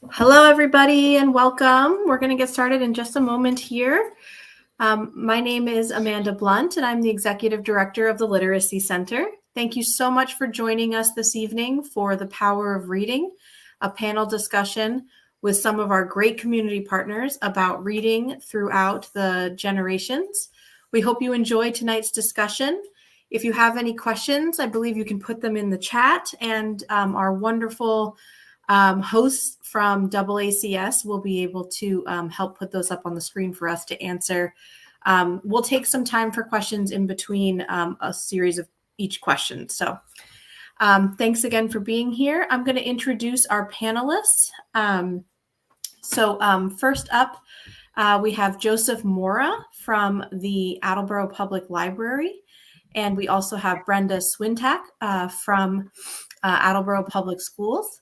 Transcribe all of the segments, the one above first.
Hello, everybody, and welcome. We're going to get started in just a moment here. My name is Amanda Blunt, and I'm the Executive Director of the Literacy Center. Thank you so much for joining us this evening for The Power of Reading, a panel discussion with some of our great community partners about reading throughout the generations. We hope you enjoy tonight's discussion. If you have any questions, I believe you can put them in the chat, and our wonderful hosts from AACS will be able to help put those up on the screen for us to answer. We'll take some time for questions in between a series of each question. So thanks again for being here. I'm going to introduce our panelists. First up, we have Joseph Mora from the Attleboro Public Library. And we also have Brenda Swintak from Attleboro Public Schools,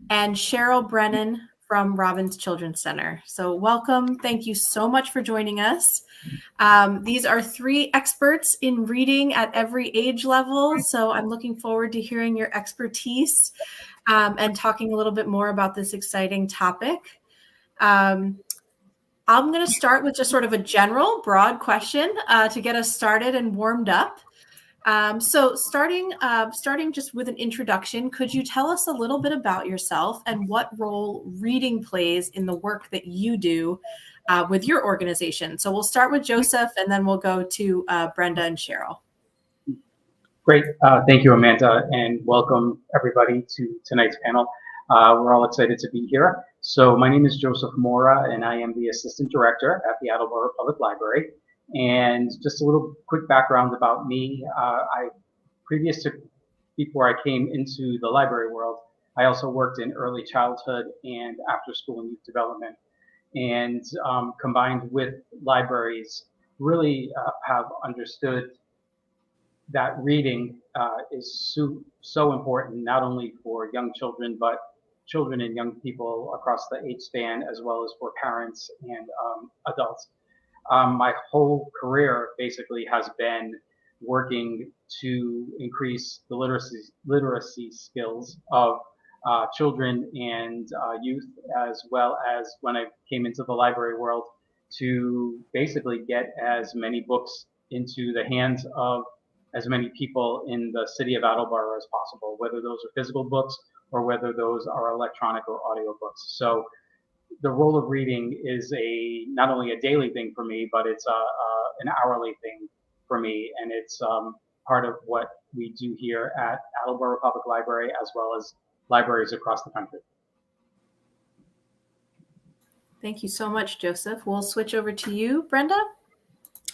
and Cheryl Brennan from Robbins Children's Center. So welcome. Thank you so much for joining us. These are three experts in reading at every age level. So I'm looking forward to hearing your expertise and talking a little bit more about this exciting topic. I'm going to start with just sort of a general, broad question to get us started and warmed up. So starting just with an introduction, could you tell us a little bit about yourself and what role reading plays in the work that you do with your organization? So we'll start with Joseph, and then we'll go to Brenda and Cheryl. Great. Thank you, Amanda, and welcome everybody to tonight's panel. We're all excited to be here. So my name is Joseph Mora, and I am the Assistant Director at the Attleboro Public Library. And just a little quick background about me. Before I came into the library world, I also worked in early childhood and after school and youth development. And combined with libraries, really have understood that reading is so important, not only for young children, but children and young people across the age span, as well as for parents and adults. My whole career basically has been working to increase the literacy skills of children and youth, as well as when I came into the library world, to basically get as many books into the hands of as many people in the city of Attleboro as possible, whether those are physical books or whether those are electronic or audio books. So the role of reading is not only a daily thing for me, but it's an hourly thing for me, and it's part of what we do here at Attleboro Public Library, as well as libraries across the country. Thank you so much, Joseph. We'll switch over to you, Brenda.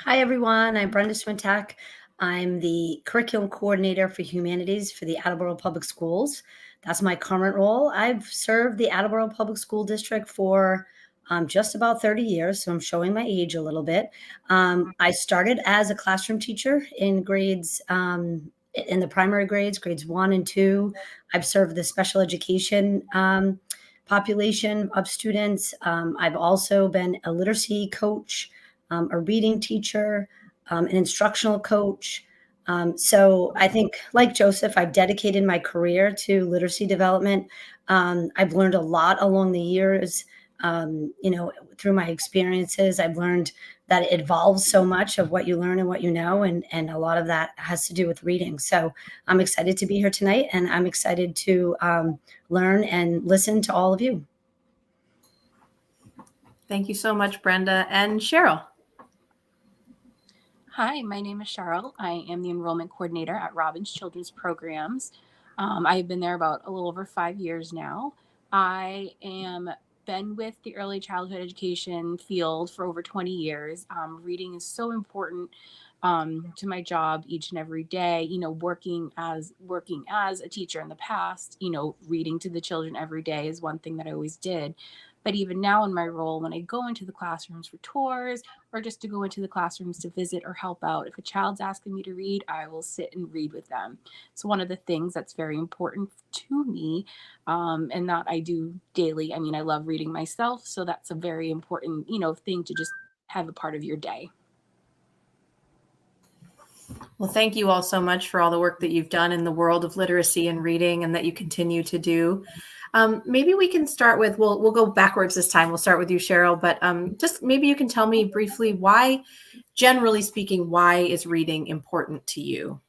Hi, everyone. I'm Brenda Swintak. I'm the Curriculum Coordinator for Humanities for the Attleboro Public Schools. That's my current role. I've served the Attleboro Public School District for just about 30 years, so I'm showing my age a little bit. I started as a classroom teacher in grades, in the primary grades, grades 1 and 2. I've served the special education population of students. I've also been a literacy coach, a reading teacher, an instructional coach. So I think, like Joseph, I've dedicated my career to literacy development. I've learned a lot along the years. Through my experiences, I've learned that it evolves so much of what you learn and what you know, and a lot of that has to do with reading. So I'm excited to be here tonight, and I'm excited to learn and listen to all of you. Thank you so much, Brenda. And Cheryl. Hi, my name is Cheryl. I am the enrollment coordinator at Robbins Children's Programs. I've been there about a little over 5 years now. I am been with the early childhood education field for over 20 years. Reading is so important to my job each and every day. Working as a teacher in the past, reading to the children every day is one thing that I always did. But even now in my role, when I go into the classrooms for tours or just to go into the classrooms to visit or help out, if a child's asking me to read, I will sit and read with them. So one of the things that's very important to me, and that I do daily. I mean, I love reading myself, so that's a very important, thing to just have a part of your day. Well, thank you all so much for all the work that you've done in the world of literacy and reading and that you continue to do. Maybe we can start with, we'll go backwards this time. We'll start with you, Cheryl, but just maybe you can tell me briefly why, generally speaking, why is reading important to you?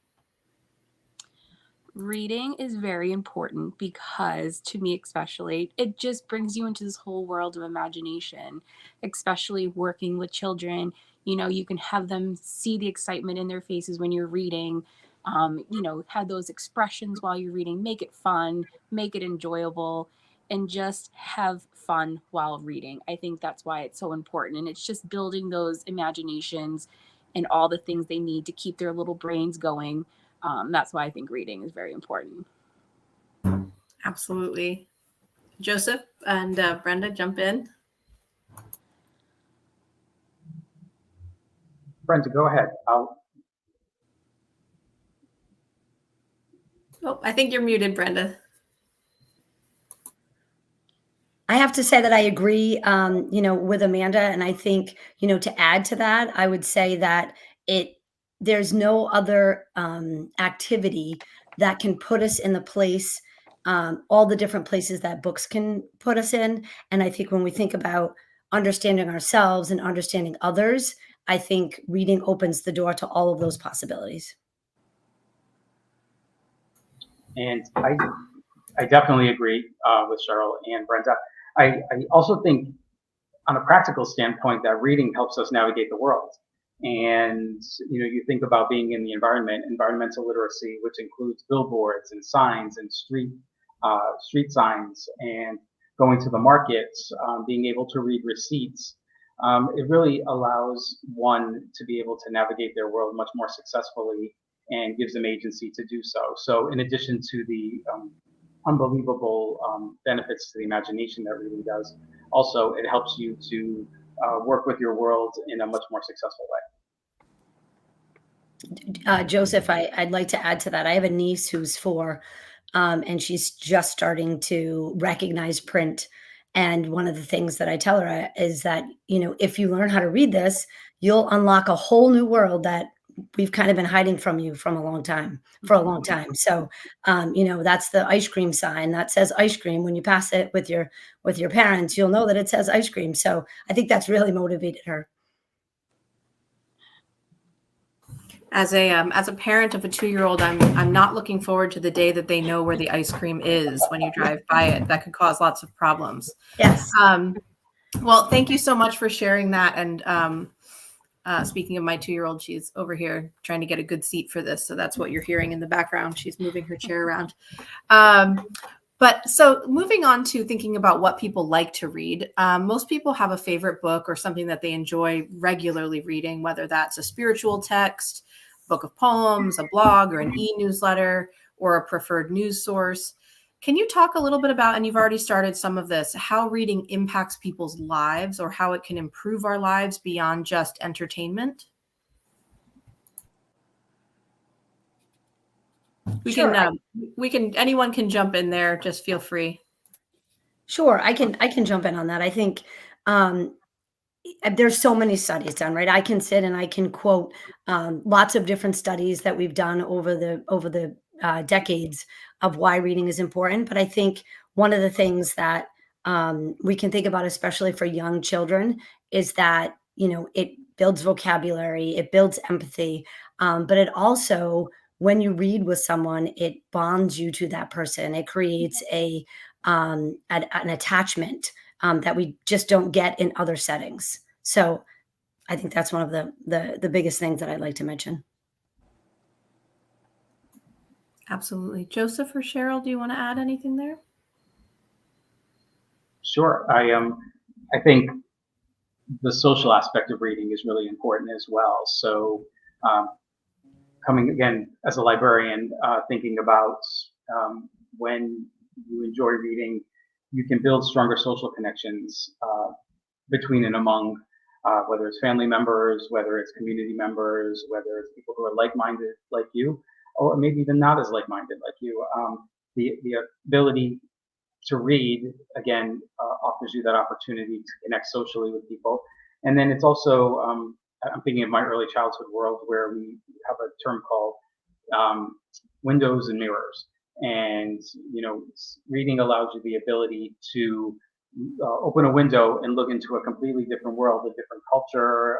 Reading is very important because, to me especially, it just brings you into this whole world of imagination, especially working with children. You can have them see the excitement in their faces when you're reading, have those expressions while you're reading, make it fun, make it enjoyable, and just have fun while reading. I think that's why it's so important. And it's just building those imaginations and all the things they need to keep their little brains going. That's why I think reading is very important. Absolutely. Joseph and Brenda, jump in. Brenda, go ahead. Oh, I think you're muted, Brenda. I have to say that I agree, with Amanda, and I think, to add to that, I would say that there's no other activity that can put us in the place, all the different places that books can put us in. And I think when we think about understanding ourselves and understanding others, I think reading opens the door to all of those possibilities. And I definitely agree with Cheryl and Brenda. I also think, on a practical standpoint, that reading helps us navigate the world. And you think about being in the environment, environmental literacy, which includes billboards and signs and street signs, and going to the markets, being able to read receipts. It really allows one to be able to navigate their world much more successfully and gives them agency to do so. So in addition to the unbelievable benefits to the imagination that reading does, also it helps you to work with your world in a much more successful way. Joseph, I'd like to add to that. I have a niece who's 4, and she's just starting to recognize print. And one of the things that I tell her is that, if you learn how to read this, you'll unlock a whole new world that we've kind of been hiding from you for a long time. So, that's the ice cream sign that says ice cream. When you pass it with your parents, you'll know that it says ice cream. So I think that's really motivated her. As a parent of a 2-year-old, I'm not looking forward to the day that they know where the ice cream is when you drive by it. That could cause lots of problems. Yes. Well, thank you so much for sharing that. And speaking of my 2-year-old, she's over here trying to get a good seat for this. So that's what you're hearing in the background. She's moving her chair around. But so moving on to thinking about what people like to read, most people have a favorite book or something that they enjoy regularly reading, whether that's a spiritual text, book of poems, a blog, or an e-newsletter, or a preferred news source. Can you talk a little bit about, and you've already started some of this, how reading impacts people's lives or how it can improve our lives beyond just entertainment? Anyone can jump in there. Just feel free. Sure. I can jump in on that. I think, there's so many studies done, right? I can sit and I can quote lots of different studies that we've done over the decades of why reading is important. But I think one of the things that we can think about, especially for young children, is that it builds vocabulary, it builds empathy, but it also, when you read with someone, it bonds you to that person. It creates an attachment that we just don't get in other settings. So I think that's one of the biggest things that I'd like to mention. Absolutely. Joseph or Cheryl, do you want to add anything there? Sure. I think the social aspect of reading is really important as well. So coming again as a librarian, thinking about when you enjoy reading, you can build stronger social connections between and among, whether it's family members, whether it's community members, whether it's people who are like-minded like you, or maybe even not as like-minded like you. The ability to read, again, offers you that opportunity to connect socially with people. And then it's also, I'm thinking of my early childhood world where we have a term called windows and mirrors. And, reading allows you the ability to open a window and look into a completely different world, a different culture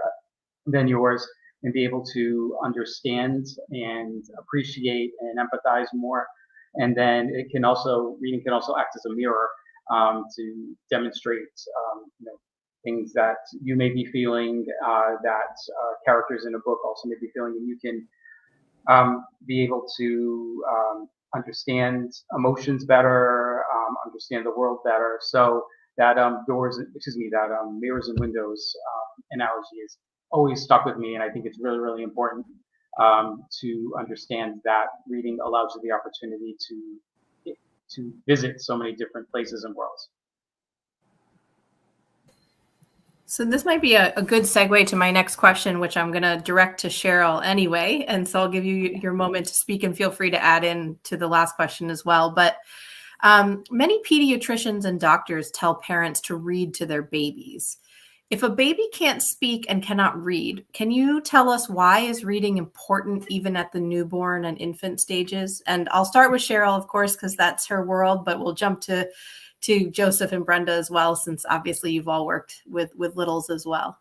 than yours, and be able to understand and appreciate and empathize more. And then reading can also act as a mirror to demonstrate, things that you may be feeling, that characters in a book also may be feeling, and you can be able to understand emotions better, understand the world better. So that mirrors and windows analogy is always stuck with me, and I think it's really, really important to understand that reading allows you the opportunity to visit so many different places and worlds. So this might be a good segue to my next question, which I'm going to direct to Cheryl anyway. And so I'll give you your moment to speak, and feel free to add in to the last question as well. But many pediatricians and doctors tell parents to read to their babies. If a baby can't speak and cannot read, can you tell us why is reading important even at the newborn and infant stages? And I'll start with Cheryl, of course, because that's her world, but we'll jump to Joseph and Brenda as well, since obviously you've all worked with littles as well.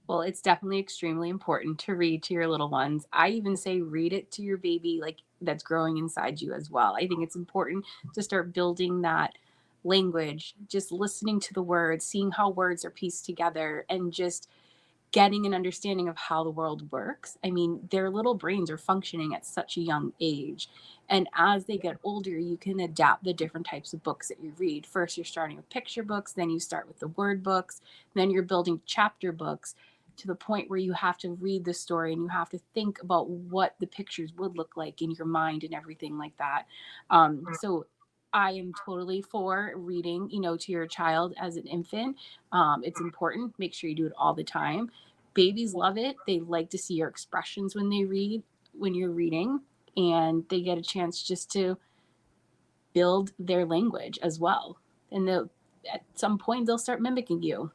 Well, it's definitely extremely important to read to your little ones. I even say read it to your baby, like that's growing inside you as well. I think it's important to start building that language, just listening to the words, seeing how words are pieced together, and just getting an understanding of how the world works. I mean, their little brains are functioning at such a young age. And as they get older, you can adapt the different types of books that you read. First, you're starting with picture books, then you start with the word books, then you're building chapter books to the point where you have to read the story and you have to think about what the pictures would look like in your mind and everything like that. So I am totally for reading, to your child as an infant. It's important. Make sure you do it all the time. Babies love it. They like to see your expressions when you're reading, and they get a chance just to build their language as well. And at some point they'll start mimicking you.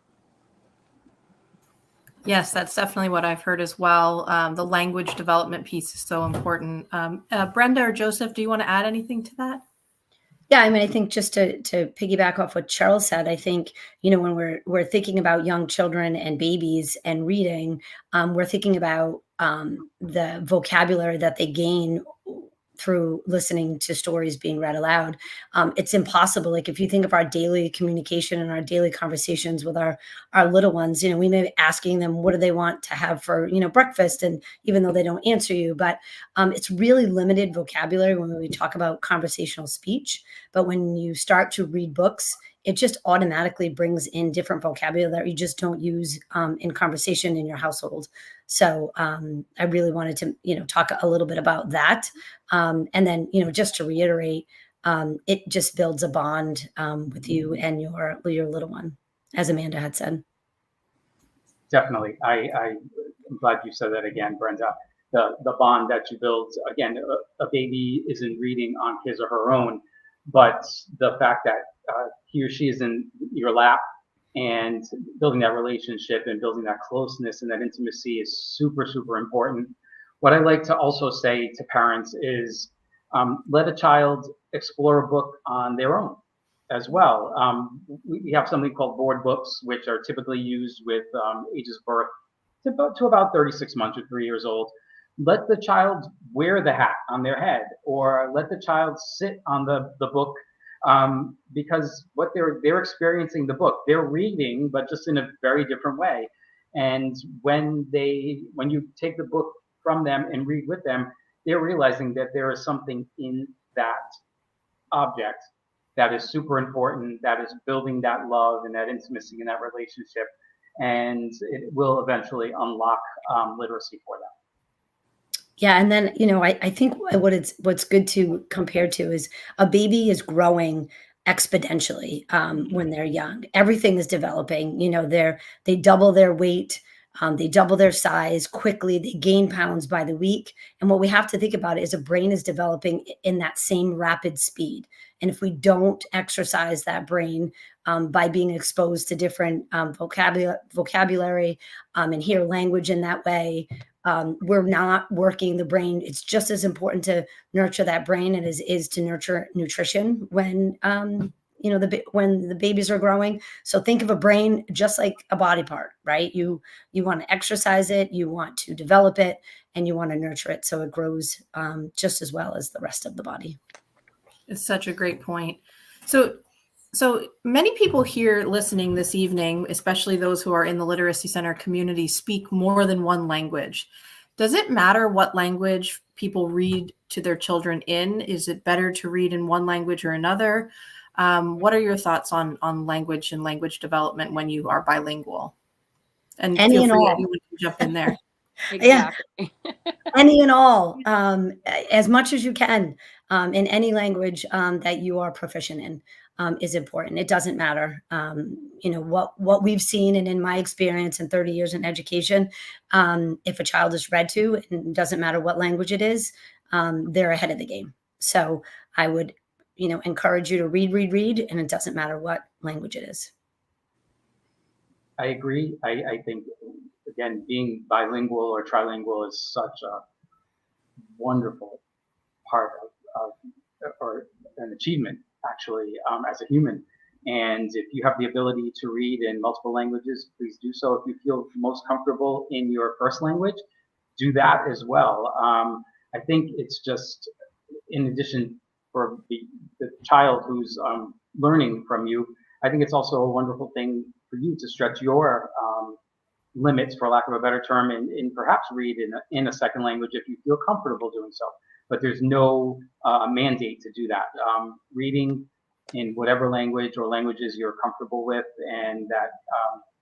Yes, that's definitely what I've heard as well. The language development piece is so important. Brenda or Joseph, do you want to add anything to that? Yeah, I mean, I think just to piggyback off what Cheryl said, I think, when we're thinking about young children and babies and reading, we're thinking about the vocabulary that they gain through listening to stories being read aloud. It's impossible. Like if you think of our daily communication and our daily conversations with our little ones, we may be asking them, what do they want to have for, breakfast? And even though they don't answer you, but it's really limited vocabulary when we talk about conversational speech. But when you start to read books, it just automatically brings in different vocabulary that you just don't use in conversation in your household. So I really wanted to, talk a little bit about that. And then, just to reiterate, it just builds a bond with you and your little one, as Amanda had said. Definitely. I'm glad you said that again, Brenda. The bond that you build, again, a baby isn't reading on his or her own, but the fact that he or she is in your lap and building that relationship and building that closeness and that intimacy is super, super important. What I like to also say to parents is let a child explore a book on their own as well. We have something called board books, which are typically used with ages of birth to about 36 months or 3 years old. Let the child wear the hat on their head, or let the child sit on the book, because what they're experiencing the book, they're reading, but just in a very different way. And when you take the book from them and read with them, they're realizing that there is something in that object that is super important, that is building that love and that intimacy in that relationship, and it will eventually unlock literacy for them. Yeah, and then I think what's good to compare to is a baby is growing exponentially when they're young. Everything is developing. They double their weight, they double their size quickly. They gain pounds by the week. And what we have to think about is a brain is developing in that same rapid speed. And if we don't exercise that brain by being exposed to different vocabulary and hear language in that way, we're not working the brain. It's just as important to nurture that brain as it is to nurture nutrition when when the babies are growing. So think of a brain just like a body part, right? You want to exercise it, you want to develop it, and you want to nurture it so it grows just as well as the rest of the body. It's such a great point. So many people here listening this evening, especially those who are in the Literacy Center community, speak more than one language. Does it matter what language people read to their children in? Is it better to read in one language or another? What are your thoughts on language and language development when you are bilingual? And Any feel and free, all. anyone can jump in there. Exactly. Any and all, as much as you can in any language that you are proficient in is important. It doesn't matter. What we've seen, and in my experience in 30 years in education, if a child is read to, and it doesn't matter what language it is, they're ahead of the game. So I would encourage you to read, and it doesn't matter what language it is. I agree. I think, again, being bilingual or trilingual is such a wonderful part of or an achievement, actually, as a human. And if you have the ability to read in multiple languages, please do so. If you feel most comfortable in your first language, do that as well. I think it's just, in addition, for the child who's learning from you, I think it's also a wonderful thing for you to stretch your limits, for lack of a better term, and perhaps read in a second language if you feel comfortable doing so. But there's no mandate to do that. Reading in whatever language or languages you're comfortable with, and that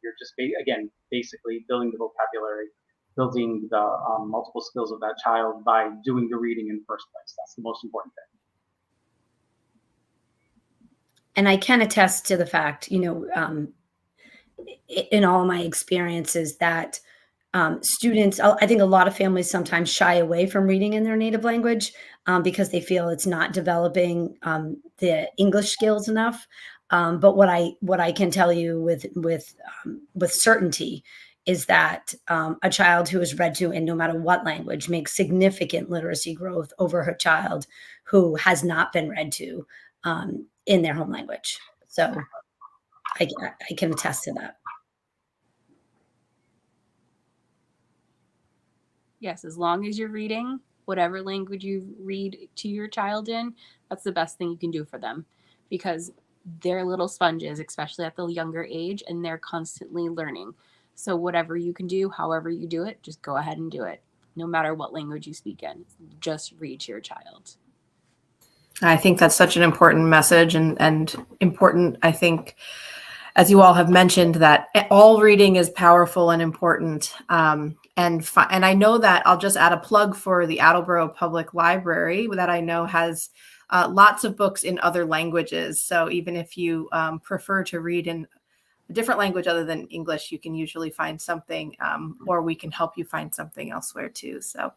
you're just, basically building the vocabulary, building the multiple skills of that child by doing the reading in the first place. That's the most important thing. And I can attest to the fact, in all my experiences, that students, I think a lot of families sometimes shy away from reading in their native language because they feel it's not developing the English skills enough. But what I can tell you with certainty is that a child who is read to in no matter what language makes significant literacy growth over a child who has not been read to in their home language. So I can attest to that. Yes, as long as you're reading whatever language you read to your child in, that's the best thing you can do for them, because they're little sponges, especially at the younger age, and they're constantly learning. So whatever you can do, however you do it, just go ahead and do it. No matter what language you speak in, just read to your child. I think that's such an important message, and important, I think, as you all have mentioned, that all reading is powerful and important. And I know that I'll just add a plug for the Attleboro Public Library that I know has lots of books in other languages. So even if you prefer to read in a different language other than English, you can usually find something, or we can help you find something elsewhere too. So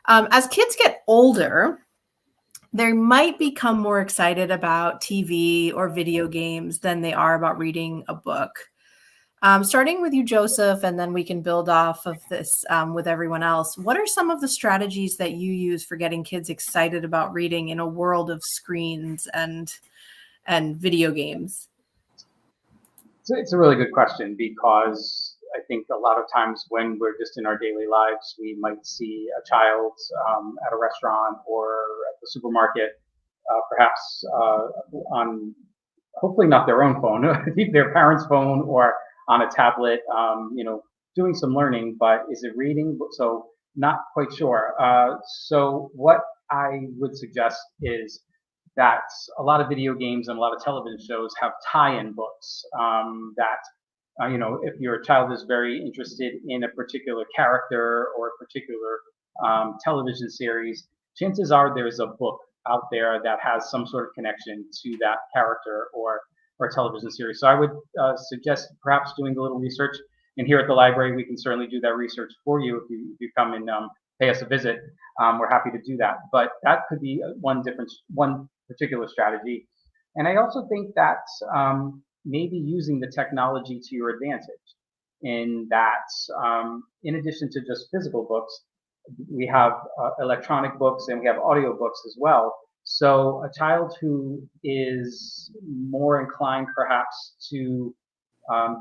as kids get older, they might become more excited about TV or video games than they are about reading a book. Starting with you, Joseph, and then we can build off of this with everyone else. What are some of the strategies that you use for getting kids excited about reading in a world of screens and video games? So it's a really good question, because I think a lot of times when we're just in our daily lives, we might see a child at a restaurant or at the supermarket, perhaps on, hopefully not their own phone, their parents' phone, or on a tablet, doing some learning, but is it reading? So not quite sure. So what I would suggest is that a lot of video games and a lot of television shows have tie-in books if your child is very interested in a particular character or a particular television series, chances are there's a book out there that has some sort of connection to that character or television series. So I would suggest perhaps doing a little research. And here at the library, we can certainly do that research for you if you come and pay us a visit. We're happy to do that. But that could be one particular strategy. And I also think that maybe using the technology to your advantage, in that in addition to just physical books, we have electronic books and we have audio books as well. So a child who is more inclined perhaps to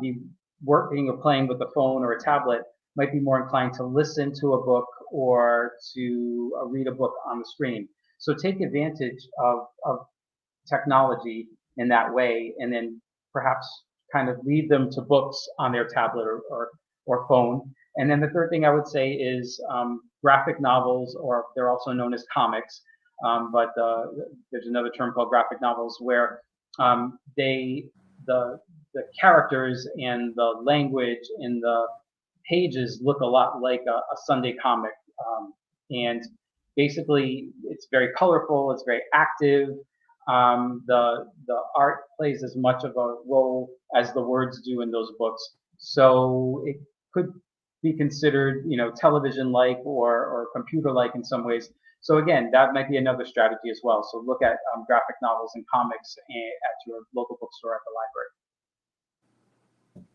be working or playing with a phone or a tablet might be more inclined to listen to a book or to read a book on the screen. So take advantage of technology in that way, and then perhaps kind of lead them to books on their tablet or phone. And then the third thing I would say is graphic novels, or they're also known as comics, but there's another term called graphic novels, where the characters and the language and the pages look a lot like a Sunday comic, and basically it's very colorful, it's very active. The art plays as much of a role as the words do in those books, so it could be considered, television-like or computer-like in some ways. So again, that might be another strategy as well. So look at graphic novels and comics at your local bookstore at the library.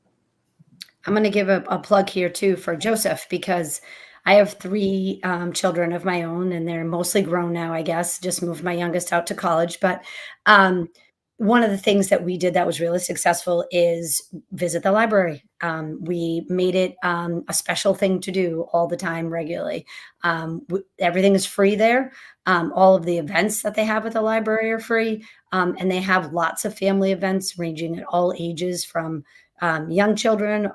I'm going to give a plug here too for Joseph, because I have 3 children of my own, and they're mostly grown now, I guess. Just moved my youngest out to college. But one of the things that we did that was really successful is visit the library. We made it a special thing to do all the time, regularly. Everything is free there. All of the events that they have at the library are free. And they have lots of family events ranging at all ages, from young children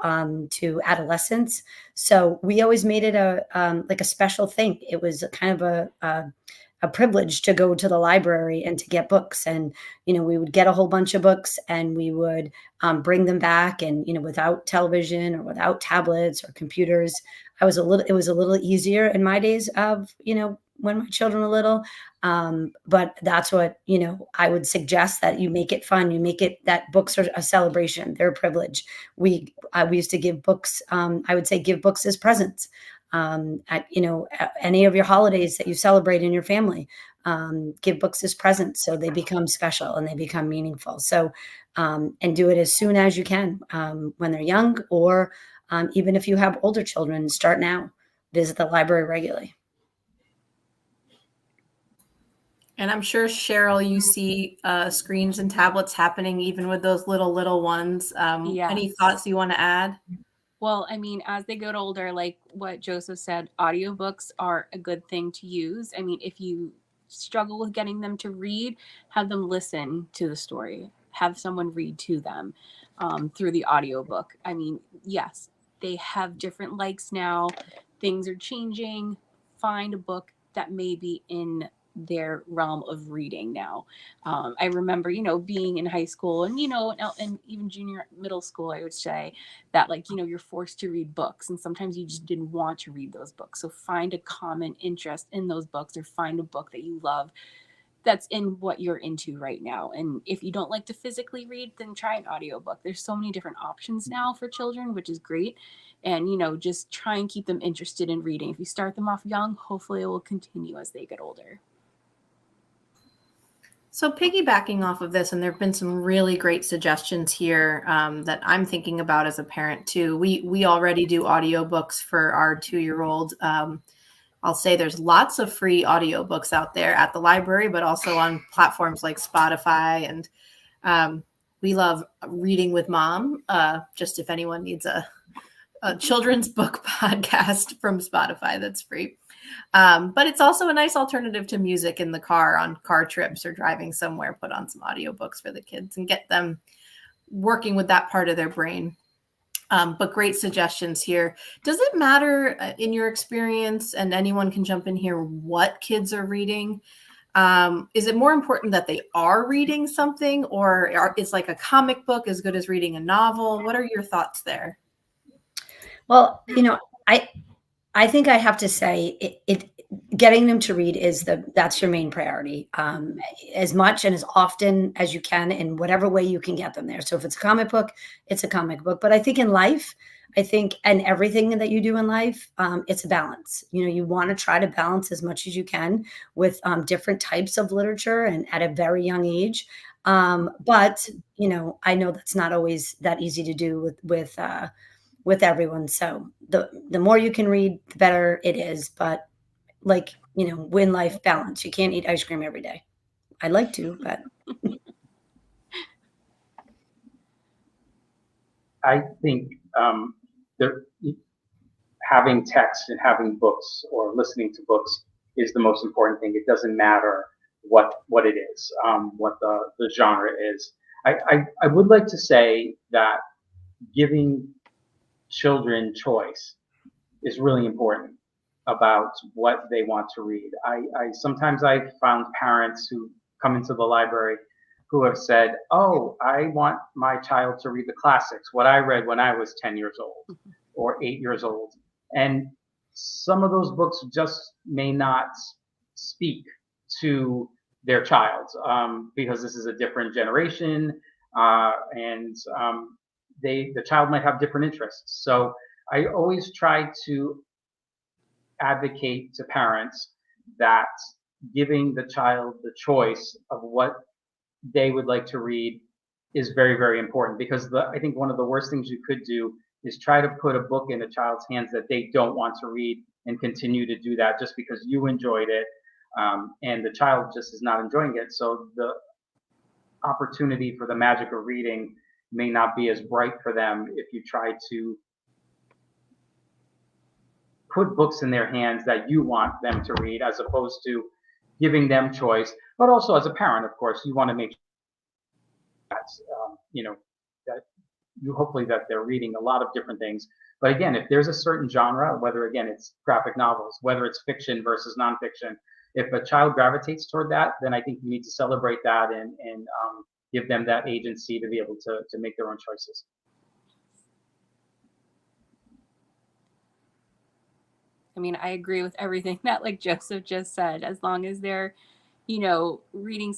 to adolescents. So we always made it like a special thing. It was kind of a privilege to go to the library and to get books. And, we would get a whole bunch of books, and we would bring them back. And, without television or without tablets or computers, it was a little easier in my days of, when my children were little. But that's what, I would suggest, that you make it fun. You make it that books are a celebration. They're a privilege. We used to give books. I would say give books as presents. At any of your holidays that you celebrate in your family, give books as presents, so they become special and they become meaningful. So and do it as soon as you can, when they're young, or even if you have older children, start now. Visit the library regularly. And I'm sure, Cheryl, you see screens and tablets happening even with those little ones. Yes. Any thoughts you want to add? Well, I mean, as they get older, like what Joseph said, audiobooks are a good thing to use. I mean, if you struggle with getting them to read, have them listen to the story. Have someone read to them through the audiobook. I mean, yes, they have different likes now. Things are changing. Find a book that may be in their realm of reading now. I remember, being in high school and, and even middle school, I would say that, like, you're forced to read books, and sometimes you just didn't want to read those books. So find a common interest in those books, or find a book that you love that's in what you're into right now. And if you don't like to physically read, then try an audiobook. There's so many different options now for children, which is great. And, just try and keep them interested in reading. If you start them off young, hopefully it will continue as they get older. So piggybacking off of this, and there have been some really great suggestions here that I'm thinking about as a parent too. We already do audiobooks for our 2-year-old. I'll say there's lots of free audiobooks out there at the library, but also on platforms like Spotify. And we love Reading with Mom, just if anyone needs a children's book podcast from Spotify that's free. But it's also a nice alternative to music in the car on car trips or driving somewhere. Put on some audiobooks for the kids and get them working with that part of their brain. But great suggestions here. Does it matter in your experience, and anyone can jump in here, what kids are reading? Is it more important that they are reading something, or is like a comic book as good as reading a novel? What are your thoughts there? Well, I think I have to say it getting them to read that's your main priority, as much and as often as you can in whatever way you can get them there. So if it's a comic book, it's a comic book. But I think in life, and everything that you do in life, it's a balance. You want to try to balance as much as you can with different types of literature and at a very young age. But I know that's not always that easy to do with everyone. So the more you can read, the better it is. But win life balance. You can't eat ice cream every day. I'd like to, but I think having text and having books or listening to books is the most important thing. It doesn't matter what it is, what the genre is. I would like to say that giving children choice is really important about what they want to read. Sometimes I've found parents who come into the library who have said, "Oh, I want my child to read the classics, what I read when I was 10 years old or 8 years old." And some of those books just may not speak to their child because this is a different generation, and the child might have different interests. So I always try to advocate to parents that giving the child the choice of what they would like to read is very, very important, because I think one of the worst things you could do is try to put a book in a child's hands that they don't want to read and continue to do that just because you enjoyed it, and the child just is not enjoying it. So the opportunity for the magic of reading may not be as bright for them if you try to put books in their hands that you want them to read, as opposed to giving them choice. But also, as a parent, of course, you want to make sure that that you hopefully that they're reading a lot of different things. But again, if there's a certain genre, whether again it's graphic novels, whether it's fiction versus nonfiction, if a child gravitates toward that, then I think you need to celebrate that and give them that agency to be able to make their own choices. I mean, I agree with everything that Joseph just said. As long as they're, reading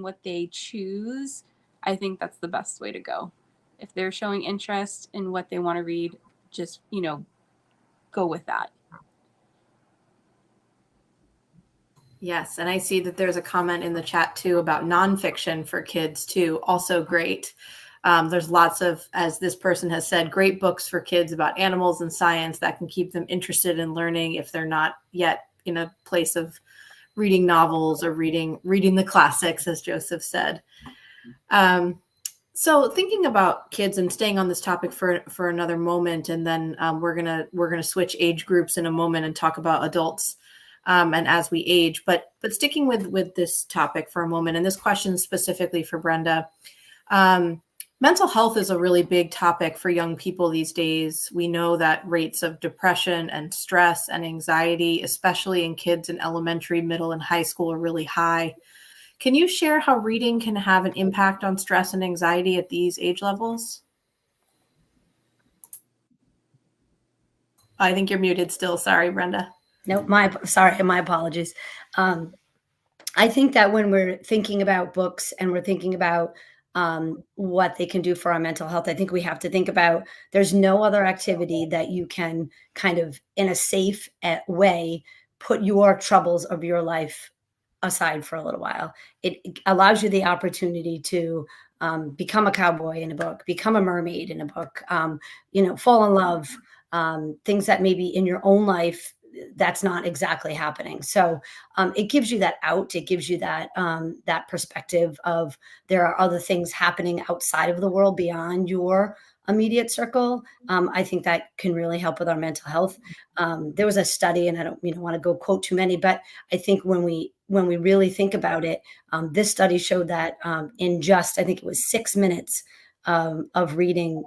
what they choose, I think that's the best way to go. If they're showing interest in what they want to read, just, go with that. Yes. And I see that there's a comment in the chat too about nonfiction for kids too. Also great. There's lots of, as this person has said, great books for kids about animals and science that can keep them interested in learning if they're not yet in a place of reading novels or reading the classics, as Joseph said. So thinking about kids and staying on this topic for another moment, and then we're gonna switch age groups in a moment and talk about adults and as we age. But sticking with this topic for a moment, and this question specifically for Brenda. Mental health is a really big topic for young people these days. We know that rates of depression and stress and anxiety, especially in kids in elementary, middle, and high school, are really high. Can you share how reading can have an impact on stress and anxiety at these age levels? I think you're muted still. Sorry, Brenda. No, my apologies. I think that when we're thinking about books and we're thinking about what they can do for our mental health, I think we have to think about there's no other activity that you can kind of in a safe way put your troubles of your life aside for a little while. It allows you the opportunity to become a cowboy in a book, become a mermaid in a book, fall in love, things that maybe in your own life that's not exactly happening. So it gives you that out. It gives you that perspective of there are other things happening outside of the world beyond your immediate circle. I think that can really help with our mental health. There was a study, and I don't want to go quote too many, but I think when we really think about it, this study showed that in just, I think it was 6 minutes of reading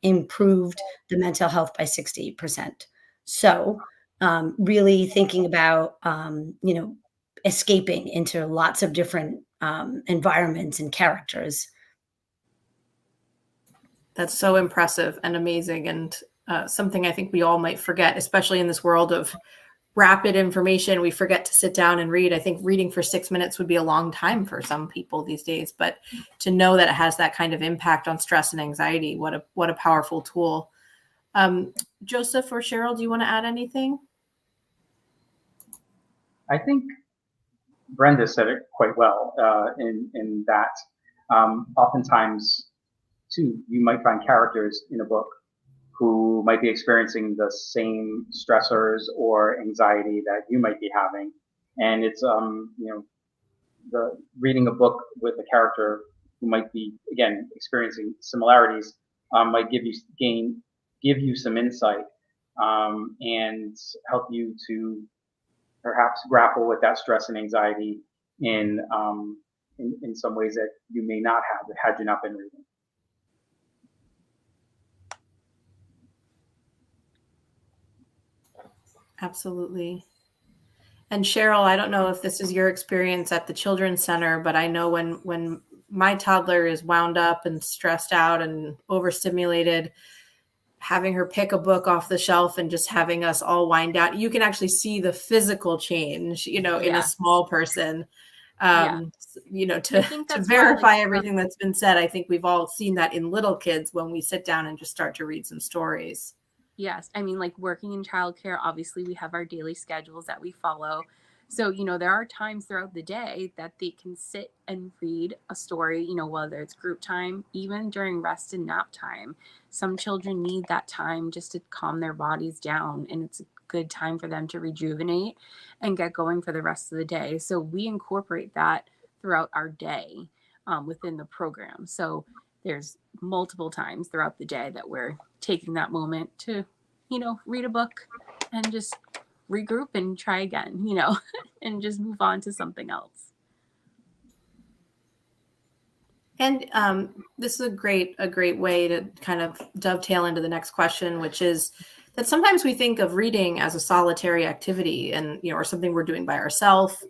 improved the mental health by 60%. So really thinking about, escaping into lots of different environments and characters. That's so impressive and amazing, and something I think we all might forget, especially in this world of rapid information. We forget to sit down and read. I think reading for 6 minutes would be a long time for some people these days, but to know that it has that kind of impact on stress and anxiety, what a powerful tool. Joseph or Cheryl, do you want to add anything? I think Brenda said it quite well in that oftentimes, too, you might find characters in a book who might be experiencing the same stressors or anxiety that you might be having, and it's the reading a book with a character who might be again experiencing similarities might give you some insight and help you to perhaps grapple with that stress and anxiety in some ways that you may not have had you not been reading. Absolutely. And Cheryl, I don't know if this is your experience at the Children's Center, but I know when my toddler is wound up and stressed out and overstimulated, having her pick a book off the shelf and just having us all wind down, you can actually see the physical change, in a small person. To verify everything that's been said, I think we've all seen that in little kids when we sit down and just start to read some stories. Yes. I mean, like working in childcare, obviously we have our daily schedules that we follow. So, there are times throughout the day that they can sit and read a story, whether it's group time, even during rest and nap time. Some children need that time just to calm their bodies down. And it's a good time for them to rejuvenate and get going for the rest of the day. So we incorporate that throughout our day within the program. So there's multiple times throughout the day that we're taking that moment to, read a book and just regroup and try again, and just move on to something else. And this is a great way to kind of dovetail into the next question, which is that sometimes we think of reading as a solitary activity and, or something we're doing by ourselves,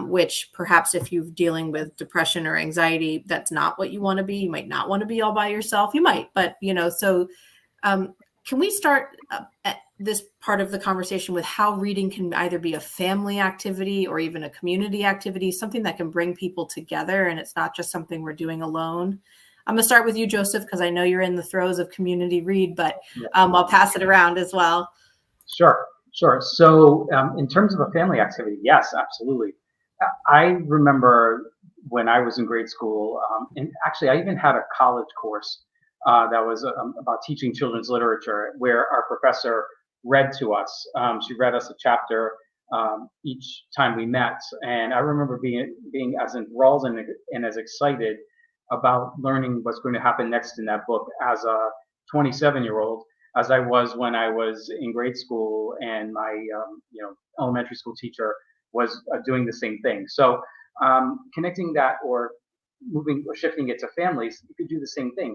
which perhaps if you're dealing with depression or anxiety, that's not what you want to be. You might not want to be all by yourself. You might, but, so can we start at this part of the conversation with how reading can either be a family activity or even a community activity, something that can bring people together and it's not just something we're doing alone? I'm going to start with you, Joseph, because I know you're in the throes of community read, but I'll pass it around as well. Sure. So in terms of a family activity, yes, absolutely. I remember when I was in grade school, and actually I even had a college course that was about teaching children's literature, where our professor read to us. She read us a chapter each time we met, and I remember being as enthralled and as excited about learning what's going to happen next in that book as a 27-year-old as I was when I was in grade school, and my elementary school teacher was doing the same thing. So connecting that or moving or shifting it to families, you could do the same thing.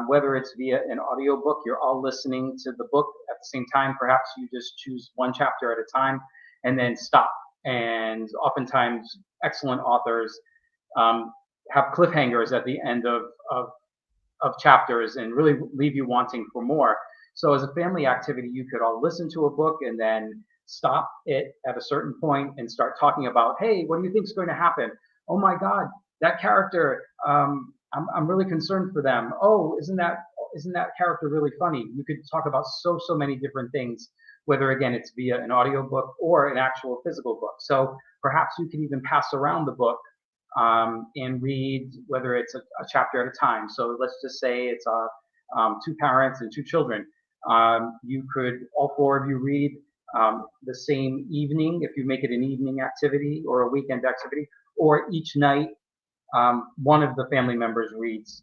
Whether it's via an audio book, you're all listening to the book at the same time. Perhaps you just choose one chapter at a time and then stop. And oftentimes, excellent authors have cliffhangers at the end of chapters and really leave you wanting for more. So as a family activity, you could all listen to a book and then stop it at a certain point and start talking about, hey, what do you think is going to happen? Oh my God, that character, I'm really concerned for them. Oh, isn't that character really funny? You could talk about so many different things, whether again it's via an audio book or an actual physical book. So perhaps you could even pass around the book and read, whether it's a chapter at a time. So let's just say it's two parents and two children. You could, all four of you read the same evening, if you make it an evening activity or a weekend activity, or each night one of the family members reads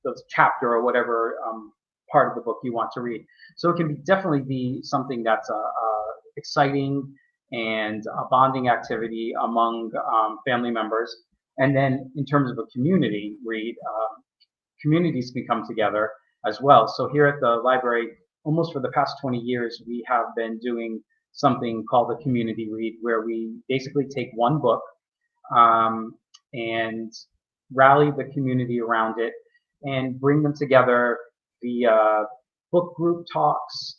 the chapter or whatever part of the book you want to read. So it can definitely be something that's exciting and a bonding activity among family members. And then in terms of a community read, communities can come together as well. So here at the library, almost for the past 20 years, we have been doing something called a community read, where we basically take one book and rally the community around it and bring them together via book group talks,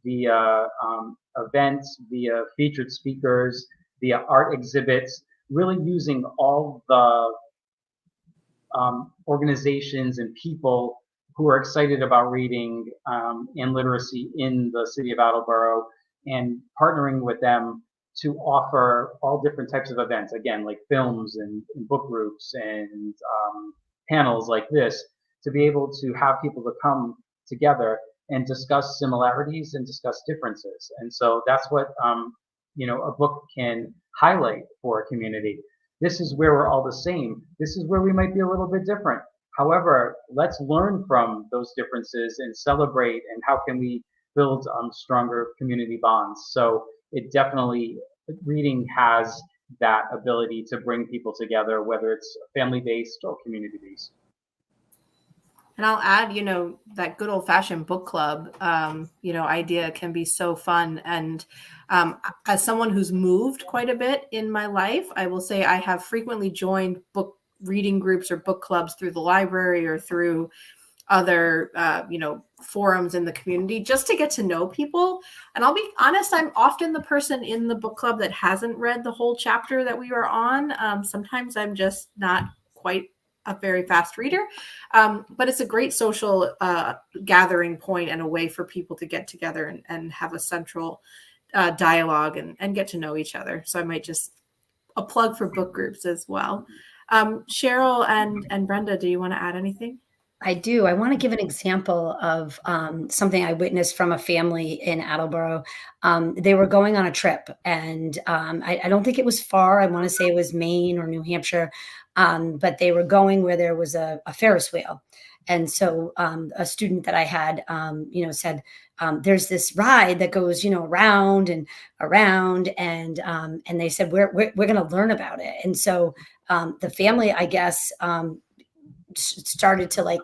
via events, via featured speakers, via art exhibits, really using all the organizations and people who are excited about reading and literacy in the city of Attleboro, and partnering with them to offer all different types of events, again, like films and book groups and panels like this, to be able to have people to come together and discuss similarities and discuss differences. And so that's what a book can highlight for a community. This is where we're all the same. This is where we might be a little bit different. However, let's learn from those differences and celebrate, and how can we build stronger community bonds. So it definitely, reading has that ability to bring people together, whether it's family-based or community-based. And I'll add, that good old fashioned book club, idea can be so fun. And as someone who's moved quite a bit in my life, I will say I have frequently joined book reading groups or book clubs through the library or through other, forums in the community, just to get to know people. And I'll be honest, I'm often the person in the book club that hasn't read the whole chapter that we were on. Sometimes I'm just not quite a very fast reader, but it's a great social gathering point and a way for people to get together and have a central dialogue and get to know each other. So I might just a plug for book groups as well. Cheryl and Brenda, do you want to add anything? I do. I want to give an example of something I witnessed from a family in Attleboro. They were going on a trip, and I don't think it was far. I want to say it was Maine or New Hampshire, but they were going where there was a Ferris wheel. And so a student that I had, said, there's this ride that goes, around and around. And they said, we're going to learn about it. And so the family, I guess, started to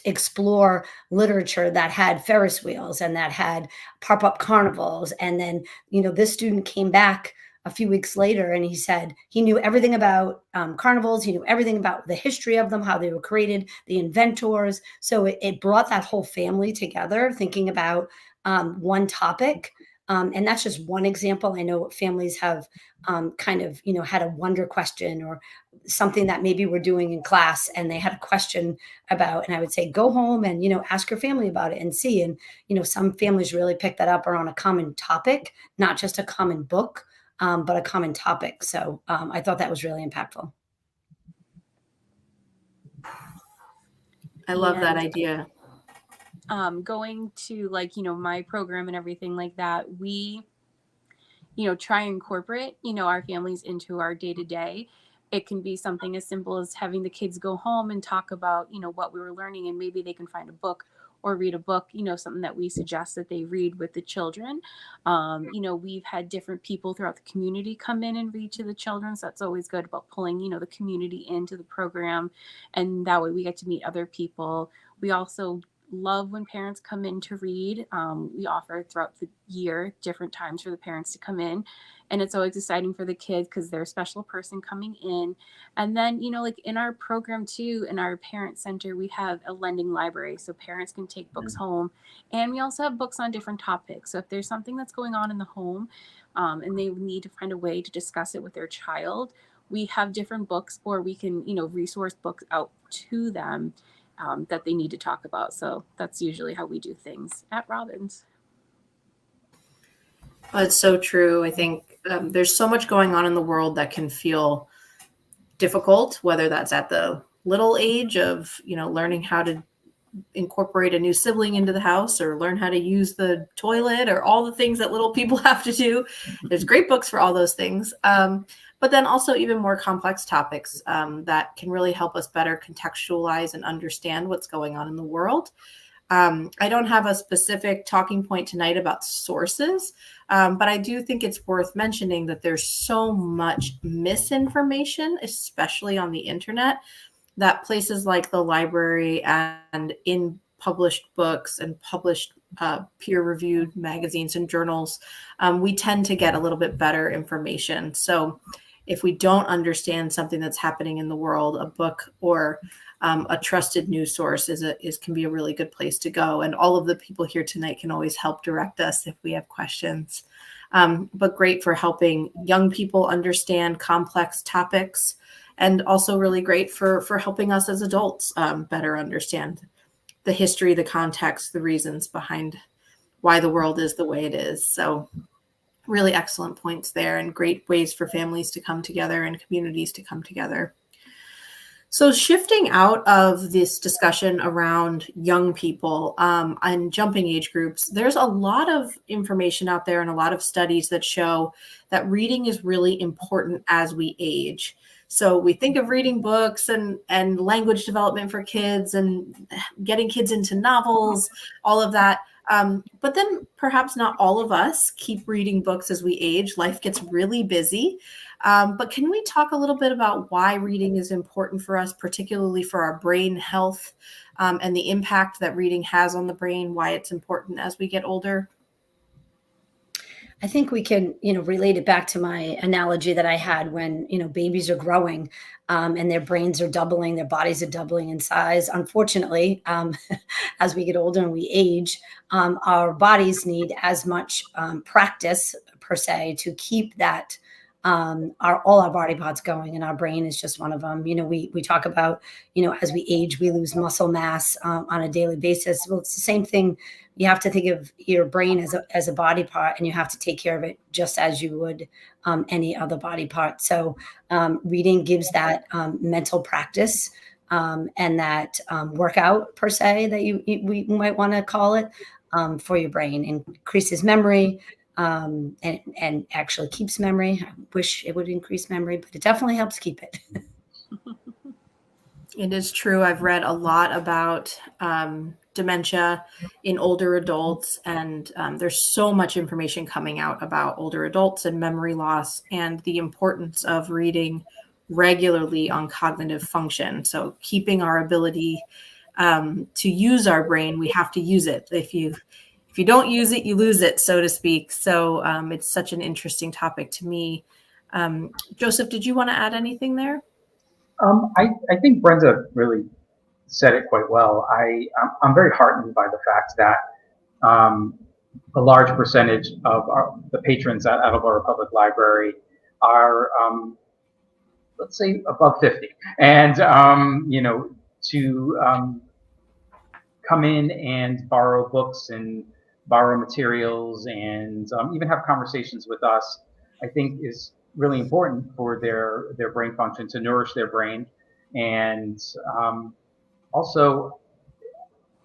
explore literature that had Ferris wheels and that had pop-up carnivals. And then, this student came back a few weeks later and he said he knew everything about carnivals. He knew everything about the history of them, how they were created, the inventors. So it brought that whole family together thinking about one topic. And that's just one example. I know families have had a wonder question or something that maybe we're doing in class and they had a question about, and I would say, go home and, ask your family about it and see. And, some families really pick that up around a common topic, not just a common book, but a common topic. So I thought that was really impactful. I love that idea. Going to my program and everything like that, we try and incorporate our families into our day-to-day. It can be something as simple as having the kids go home and talk about what we were learning, and maybe they can find a book or read a book, something that we suggest that they read with the children. We've had different people throughout the community come in and read to the children, so that's always good about pulling the community into the program, and that way we get to meet other people. We also love when parents come in to read. We offer throughout the year different times for the parents to come in, and it's always exciting for the kids because they're a special person coming in. And then in our program too, in our parent center, we have a lending library so parents can take books home, and we also have books on different topics. So if there's something that's going on in the home and they need to find a way to discuss it with their child, we have different books, or we can resource books out to them that they need to talk about. So that's usually how we do things at Robbins. Well, it's so true. I think there's so much going on in the world that can feel difficult, whether that's at the little age of, learning how to incorporate a new sibling into the house or learn how to use the toilet or all the things that little people have to do. There's great books for all those things. But then also even more complex topics that can really help us better contextualize and understand what's going on in the world. I don't have a specific talking point tonight about sources, but I do think it's worth mentioning that there's so much misinformation, especially on the internet, that places like the library and in published books and published peer-reviewed magazines and journals, we tend to get a little bit better information. So if we don't understand something that's happening in the world, a book or a trusted news source can be a really good place to go. And all of the people here tonight can always help direct us if we have questions. But great for helping young people understand complex topics, and also really great for helping us as adults better understand the history, the context, the reasons behind why the world is the way it is. So really excellent points there, and great ways for families to come together and communities to come together. So shifting out of this discussion around young people and jumping age groups, there's a lot of information out there and a lot of studies that show that reading is really important as we age. So we think of reading books and language development for kids and getting kids into novels, all of that. But then perhaps not all of us keep reading books as we age. Life gets really busy. But can we talk a little bit about why reading is important for us, particularly for our brain health and the impact that reading has on the brain, why it's important as we get older? I think we can, relate it back to my analogy that I had when, babies are growing and their brains are doubling, their bodies are doubling in size. Unfortunately, as we get older and we age, our bodies need as much practice per se to keep that all our body parts going, and our brain is just one of them. We talk about, as we age, we lose muscle mass on a daily basis. Well, it's the same thing. You have to think of your brain as a body part, and you have to take care of it just as you would any other body part. So reading gives that mental practice and that workout per se that we might want to call it for your brain, increases memory. And actually keeps memory. I wish it would increase memory, but it definitely helps keep it. It is true. I've read a lot about dementia in older adults, and there's so much information coming out about older adults and memory loss and the importance of reading regularly on cognitive function. So keeping our ability to use our brain, we have to use it. If you don't use it, you lose it, so to speak. So it's such an interesting topic to me. Joseph, did you want to add anything there? I think Brenda really said it quite well. I'm very heartened by the fact that a large percentage of the patrons at Attleboro Public Library are, let's say, above 50. And, to come in and borrow books and borrow materials and even have conversations with us, I think is really important for their brain function, to nourish their brain. And also,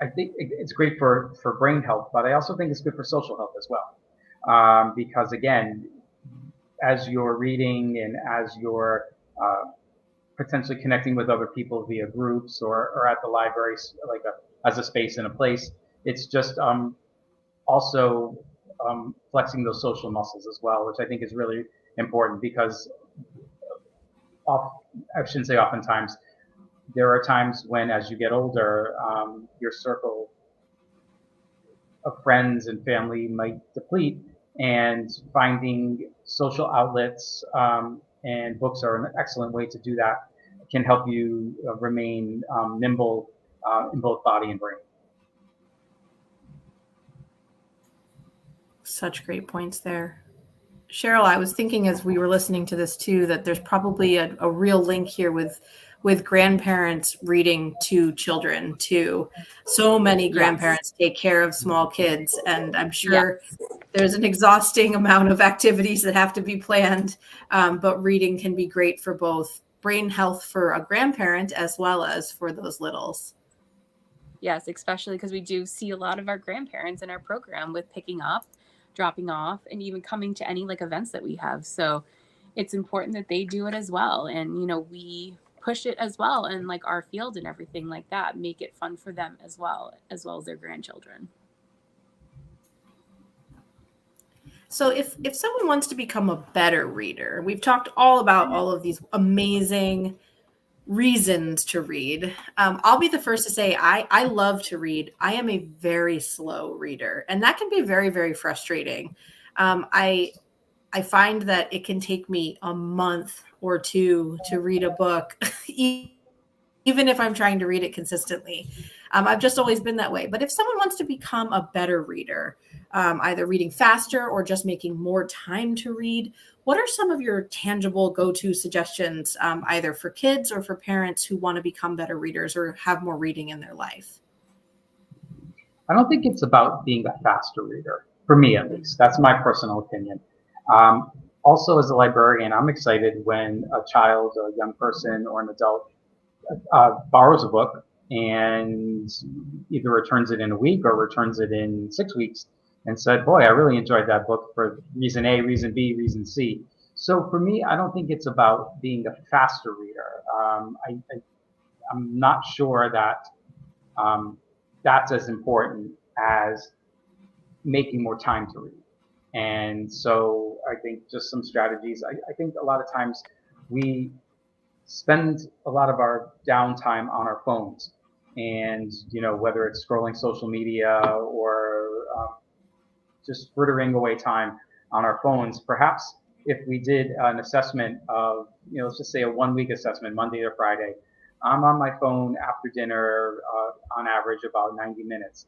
I think it's great for brain health, but I also think it's good for social health as well. Because again, as you're reading and as you're potentially connecting with other people via groups or at the library, like as a space and a place, it's just also flexing those social muscles as well, which I think is really important, because I shouldn't say oftentimes, there are times when, as you get older, your circle of friends and family might deplete, and finding social outlets and books are an excellent way to do that. It can help you remain nimble in both body and brain. Such great points there. Cheryl, I was thinking as we were listening to this too, that there's probably a real link here with grandparents reading to children too. So many grandparents take care of small kids, and I'm sure there's an exhausting amount of activities that have to be planned. But reading can be great for both brain health for a grandparent as well as for those littles. Yes, especially because we do see a lot of our grandparents in our program with picking up, dropping off, and even coming to any like events that we have. So it's important that they do it as well. And, we push it as well in like our field and everything like that, make it fun for them as well as their grandchildren. So if someone wants to become a better reader, we've talked all about all of these amazing reasons to read. I'll be the first to say I love to read. I am a very slow reader, and that can be very, very frustrating. I find that it can take me a month or two to read a book, even if I'm trying to read it consistently. I've just always been that way. But if someone wants to become a better reader, either reading faster or just making more time to read, what are some of your tangible go-to suggestions, either for kids or for parents who want to become better readers or have more reading in their life? I don't think it's about being a faster reader, for me at least. That's my personal opinion. Also, as a librarian, I'm excited when a child, a young person, or an adult borrows a book and either returns it in a week or returns it in 6 weeks and said, boy, I really enjoyed that book for reason A, reason B, reason C. So for me, I don't think it's about being a faster reader. I'm not sure that that's as important as making more time to read. And so I think just some strategies. I think a lot of times we spend a lot of our downtime on our phones, and whether it's scrolling social media or just frittering away time on our phones. Perhaps if we did an assessment of, let's just say a 1-week assessment, Monday to Friday, I'm on my phone after dinner on average about 90 minutes.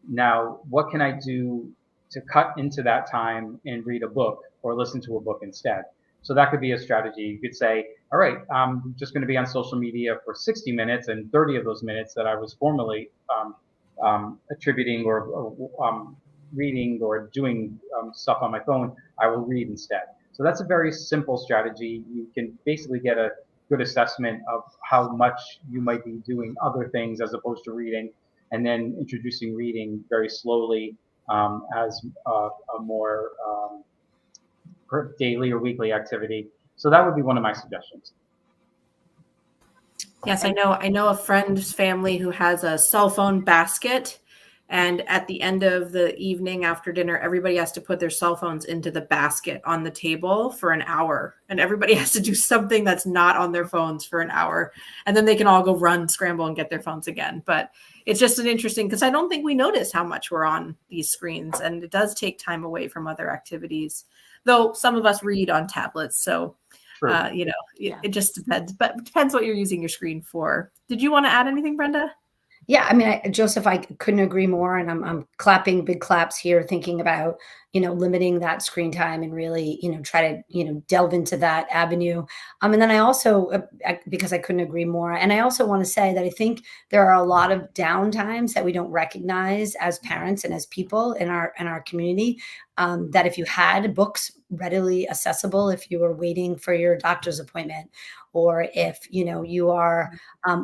Now, what can I do to cut into that time and read a book or listen to a book instead? So that could be a strategy. You could say, all right, I'm just going to be on social media for 60 minutes, and 30 of those minutes that I was formerly attributing or reading or doing stuff on my phone, I will read instead. So that's a very simple strategy. You can basically get a good assessment of how much you might be doing other things as opposed to reading, and then introducing reading very slowly as a more daily or weekly activity. So that would be one of my suggestions. Yes, I know a friend's family who has a cell phone basket, and at the end of the evening after dinner, everybody has to put their cell phones into the basket on the table for an hour, and everybody has to do something that's not on their phones for an hour, and then they can all go run, scramble, and get their phones again. But it's just an interesting, because I don't think we notice how much we're on these screens, and it does take time away from other activities, though some of us read on tablets. So it just depends, but it depends what you're using your screen for. Did you want to add anything, Brenda? Yeah, I mean, Joseph, I couldn't agree more, and I'm clapping big claps here, thinking about limiting that screen time and really try to delve into that avenue. And then I also, because I couldn't agree more, and I also want to say that I think there are a lot of downtimes that we don't recognize as parents and as people in our community. That if you had books readily accessible, if you were waiting for your doctor's appointment, or if you are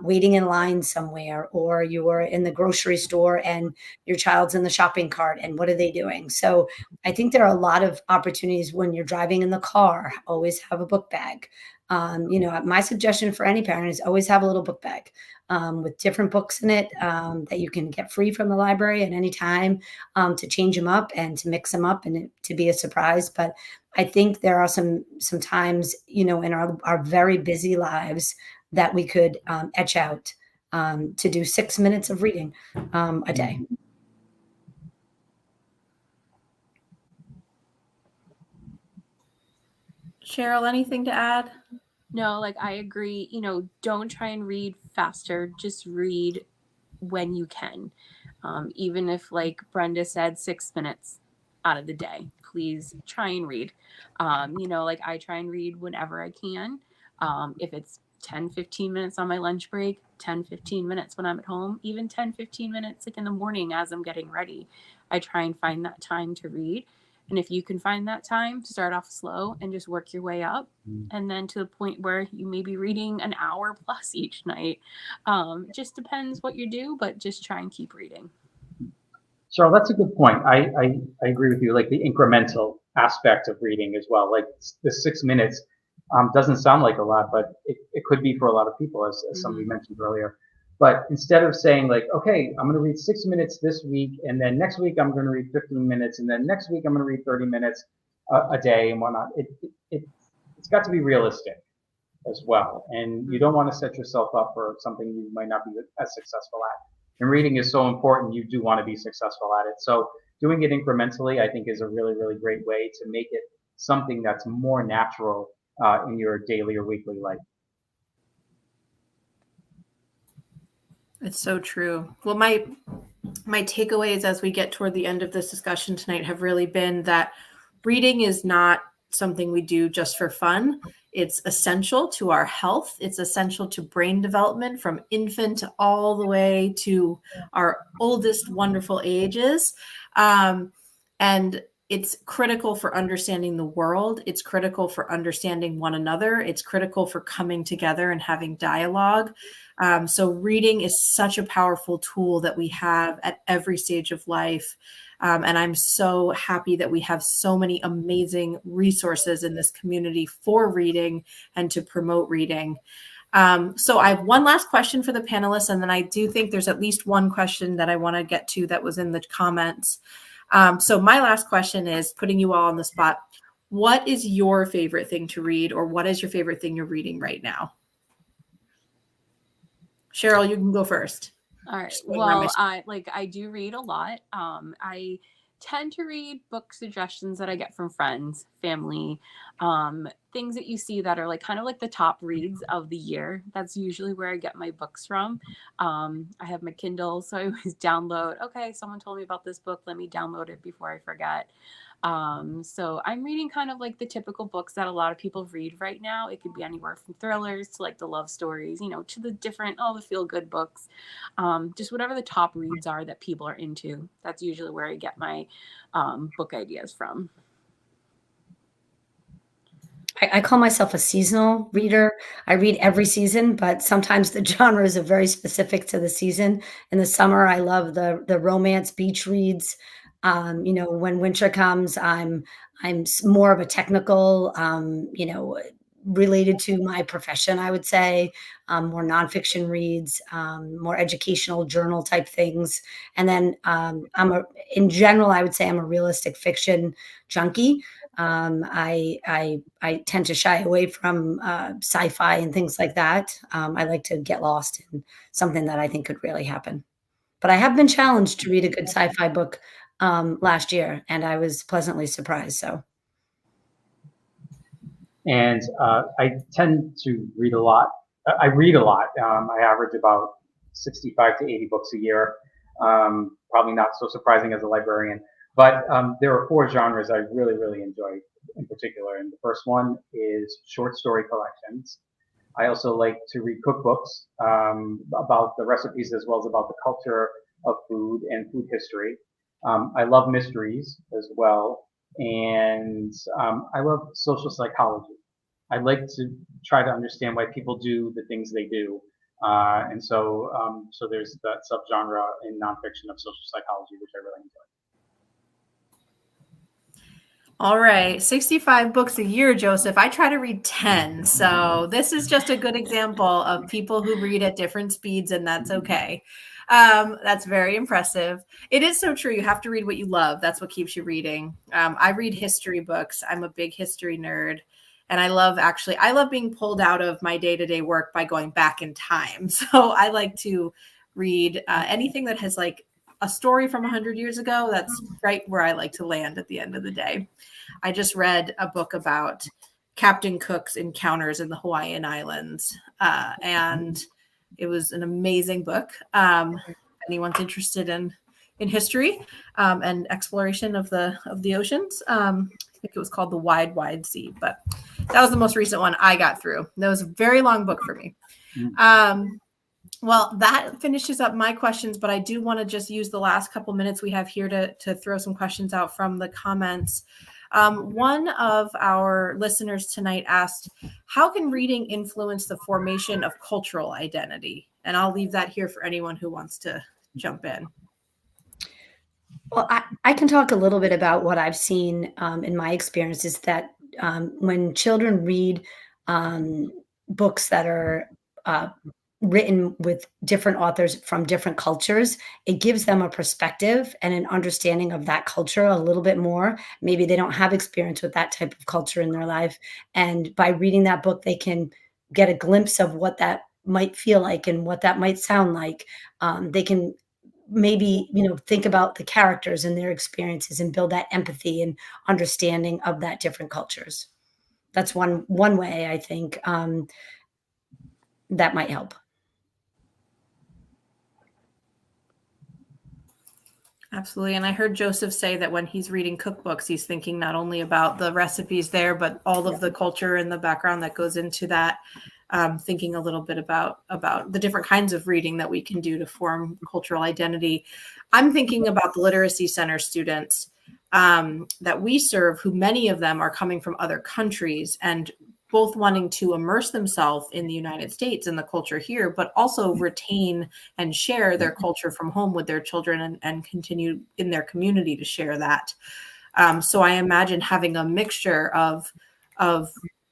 waiting in line somewhere, or you are in the grocery store and your child's in the shopping cart, and what are they doing? So I think there are a lot of opportunities when you're driving in the car. Always have a book bag. My suggestion for any parent is always have a little book bag with different books in it that you can get free from the library at any time, to change them up and to mix them up and to be a surprise. But I think there are some times, in our very busy lives that we could etch out to do 6 minutes of reading a day. Cheryl, anything to add? No, I agree. Don't try and read faster. Just read when you can. Even if, like Brenda said, 6 minutes out of the day. please try and read. Like I try and read whenever I can. If it's 10-15 minutes on my lunch break, 10-15 minutes when I'm at home, even 10-15 minutes like in the morning as I'm getting ready, I try and find that time to read. And if you can find that time, to start off slow and just work your way up, and then to the point where you may be reading an hour plus each night. Just depends what you do, but just try and keep reading. Cheryl, that's a good point. I agree with you, like the incremental aspect of reading as well. Like the 6 minutes doesn't sound like a lot, but it could be for a lot of people, as somebody mentioned earlier. But instead of saying like, okay, I'm going to read 6 minutes this week, and then next week I'm going to read 15 minutes, and then next week I'm going to read 30 minutes a day and whatnot, it's got to be realistic as well. And you don't want to set yourself up for something you might not be as successful at. And reading is so important, you do want to be successful at it. So doing it incrementally, I think, is a really, really great way to make it something that's more natural in your daily or weekly life. It's so true. Well, my takeaways as we get toward the end of this discussion tonight have really been that reading is not something we do just for fun. It's essential to our health. It's essential to brain development from infant all the way to our oldest wonderful ages. And it's critical for understanding the world. It's critical for understanding one another. It's critical for coming together and having dialogue. So reading is such a powerful tool that we have at every stage of life. And I'm so happy that we have so many amazing resources in this community for reading and to promote reading. So I have one last question for the panelists, and then I do think there's at least one question that I want to get to that was in the comments. So my last question is, putting you all on the spot, what is your favorite thing to read, or what is your favorite thing you're reading right now? Cheryl, you can go first. All right. Well, I do read a lot. I tend to read book suggestions that I get from friends, family, things that you see that are like kind of like the top reads of the year. That's usually where I get my books from. I have my Kindle, so I always download. Okay, someone told me about this book. Let me download it before I forget. So I'm reading kind of like the typical books that a lot of people read right now. It could be anywhere from thrillers to like the love stories, to the different, the feel good books. Just whatever the top reads are that people are into. That's usually where I get my book ideas from. I call myself a seasonal reader. I read every season, but sometimes the genres are very specific to the season. In the summer, I love the romance beach reads. When winter comes, I'm more of a technical, related to my profession, I would say, more nonfiction reads, more educational journal type things. And then in general, I would say I'm a realistic fiction junkie. I tend to shy away from sci-fi and things like that. I like to get lost in something that I think could really happen. But I have been challenged to read a good sci-fi book last year, and I was pleasantly surprised. So. And I tend to read a lot. I read a lot. I average about 65 to 80 books a year. Probably not so surprising as a librarian. But there are 4 genres I really, really enjoy in particular. And the first one is short story collections. I also like to read cookbooks about the recipes as well as about the culture of food and food history. I love mysteries as well. And I love social psychology. I like to try to understand why people do the things they do. And so there's that subgenre in nonfiction of social psychology, which I really enjoy. All right, 65 books a year, Joseph. I try to read 10. So this is just a good example of people who read at different speeds, and that's okay. That's very impressive. It is so true. You have to read what you love. That's what keeps you reading. I read history books. I'm a big history nerd. And I love being pulled out of my day-to-day work by going back in time. So I like to read anything that has like a story from 100 years ago. That's right where I like to land at the end of the day. I just read a book about Captain Cook's encounters in the Hawaiian Islands. And it was an amazing book. If anyone's interested in in history and exploration of the oceans. I think it was called The Wide, Wide Sea, but that was the most recent one I got through. That was a very long book for me. Well, that finishes up my questions, but I do want to just use the last couple minutes we have here to throw some questions out from the comments. One of our listeners tonight asked, how can reading influence the formation of cultural identity? And I'll leave that here for anyone who wants to jump in. Well, I can talk a little bit about what I've seen in my experience is that when children read books that are written with different authors from different cultures, it gives them a perspective and an understanding of that culture a little bit more. Maybe they don't have experience with that type of culture in their life. And by reading that book, they can get a glimpse of what that might feel like and what that might sound like. They can maybe, think about the characters and their experiences and build that empathy and understanding of that different cultures. That's one way I think that might help. Absolutely. And I heard Joseph say that when he's reading cookbooks, he's thinking not only about the recipes there, but all of the culture and the background that goes into that. Thinking a little bit about the different kinds of reading that we can do to form cultural identity. I'm thinking about the Literacy Center students that we serve, who many of them are coming from other countries and both wanting to immerse themselves in the United States and the culture here, but also retain and share their culture from home with their children and continue in their community to share that. So I imagine having a mixture of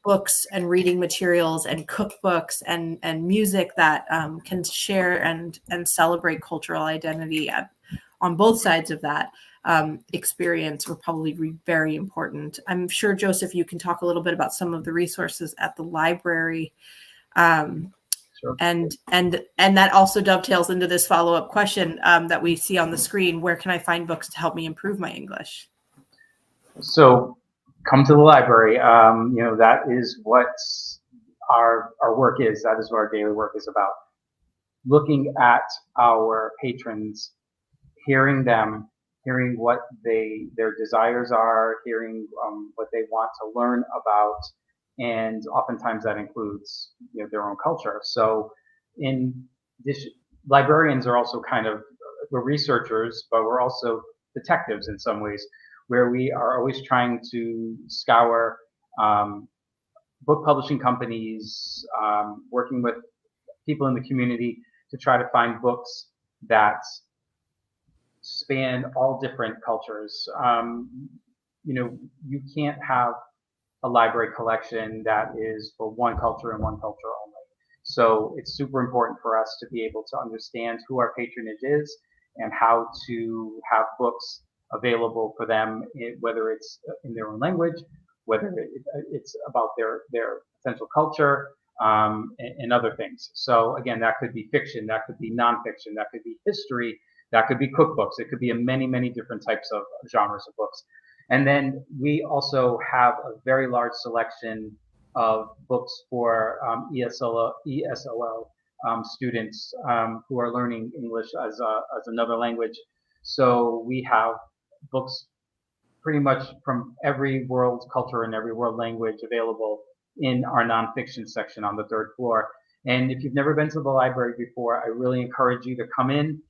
books and reading materials and cookbooks and music that can share and celebrate cultural identity on both sides of that experience will probably be very important. I'm sure, Joseph, you can talk a little bit about some of the resources at the library. Sure. And that also dovetails into this follow-up question that we see on the screen. Where can I find books to help me improve my English? So come to the library. That is what our work is. That is what our daily work is about. Looking at our patrons, hearing them, hearing what their desires are, hearing what they want to learn about, and oftentimes that includes their own culture. So in this, librarians are also we're researchers, but we're also detectives in some ways, where we are always trying to scour book publishing companies, working with people in the community to try to find books that span all different cultures. You can't have a library collection that is for one culture and one culture only. So it's super important for us to be able to understand who our patronage is and how to have books available for them, whether it's in their own language, whether it's about their potential culture, and other things. So again, that could be fiction, that could be nonfiction, that could be history, that could be cookbooks. It could be many, many different types of genres of books. And then we also have a very large selection of books for ESOL students who are learning English as another language. So we have books pretty much from every world culture and every world language available in our nonfiction section on the third floor. And if you've never been to the library before, I really encourage you to come in,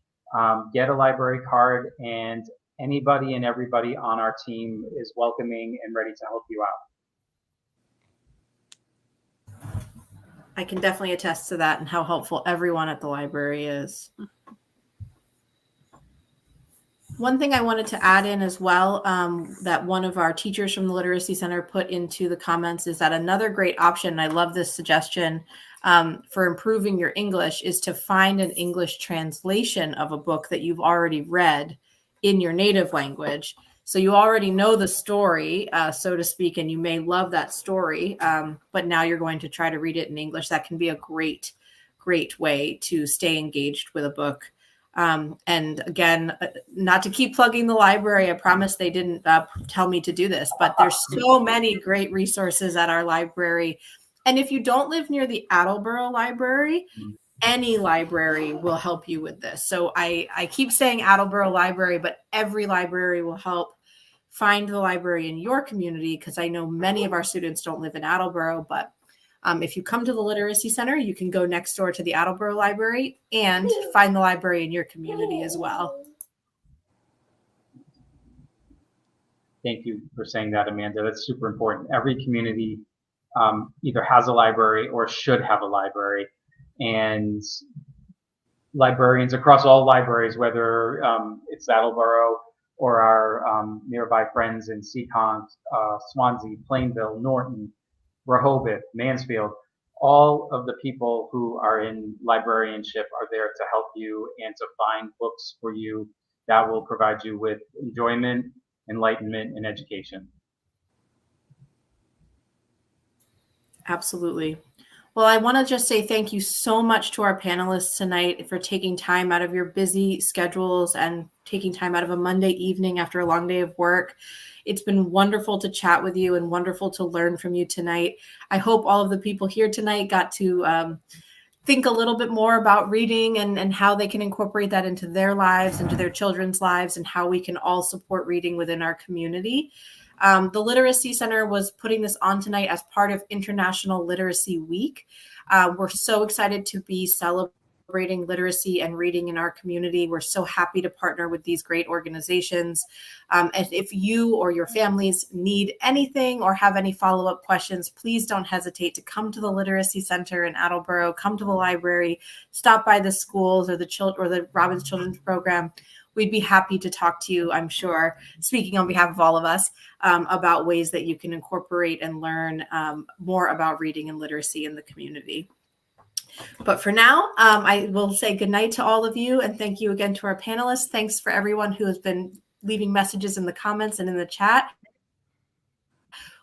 get a library card, and anybody and everybody on our team is welcoming and ready to help you out. I can definitely attest to that and how helpful everyone at the library is. One thing I wanted to add in as well, that one of our teachers from the Literacy Center put into the comments, is that another great option, and I love this suggestion, for improving your English, is to find an English translation of a book that you've already read in your native language. So you already know the story, so to speak, and you may love that story, but now you're going to try to read it in English. That can be a great, great way to stay engaged with a book. And again, not to keep plugging the library, I promise they didn't tell me to do this, but there's so many great resources at our library. And if you don't live near the Attleboro Library, any library will help you with this. So I keep saying Attleboro Library, but every library will help find the library in your community, because I know many of our students don't live in Attleboro, but if you come to the Literacy Center, you can go next door to the Attleboro Library and find the library in your community as well. Thank you for saying that, Amanda. That's super important. Every community either has a library or should have a library. And librarians across all libraries, whether it's Attleboro or our nearby friends in Seekonk, Swansea, Plainville, Norton, Rehoboth, Mansfield, all of the people who are in librarianship are there to help you and to find books for you that will provide you with enjoyment, enlightenment, and education. Absolutely. Well, I want to just say thank you so much to our panelists tonight for taking time out of your busy schedules and taking time out of a Monday evening after a long day of work. It's been wonderful to chat with you and wonderful to learn from you tonight. I hope all of the people here tonight got to think a little bit more about reading and how they can incorporate that into their lives, into their children's lives, and how we can all support reading within our community. The Literacy Center was putting this on tonight as part of International Literacy Week. We're so excited to be celebrating literacy and reading in our community. We're so happy to partner with these great organizations. And if you or your families need anything or have any follow-up questions, please don't hesitate to come to the Literacy Center in Attleboro, come to the library, stop by the schools or the Robbins Children's Program. We'd be happy to talk to you, I'm sure, speaking on behalf of all of us, about ways that you can incorporate and learn more about reading and literacy in the community. But for now, I will say goodnight to all of you, and thank you again to our panelists. Thanks for everyone who has been leaving messages in the comments and in the chat.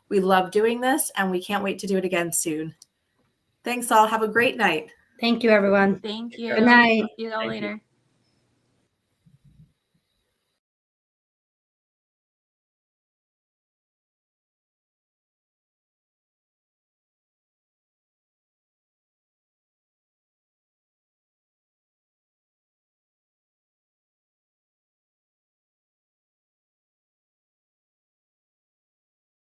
We love doing this, and we can't wait to do it again soon. Thanks all. Have a great night. Thank you, everyone. Thank you. Good night. See you all later.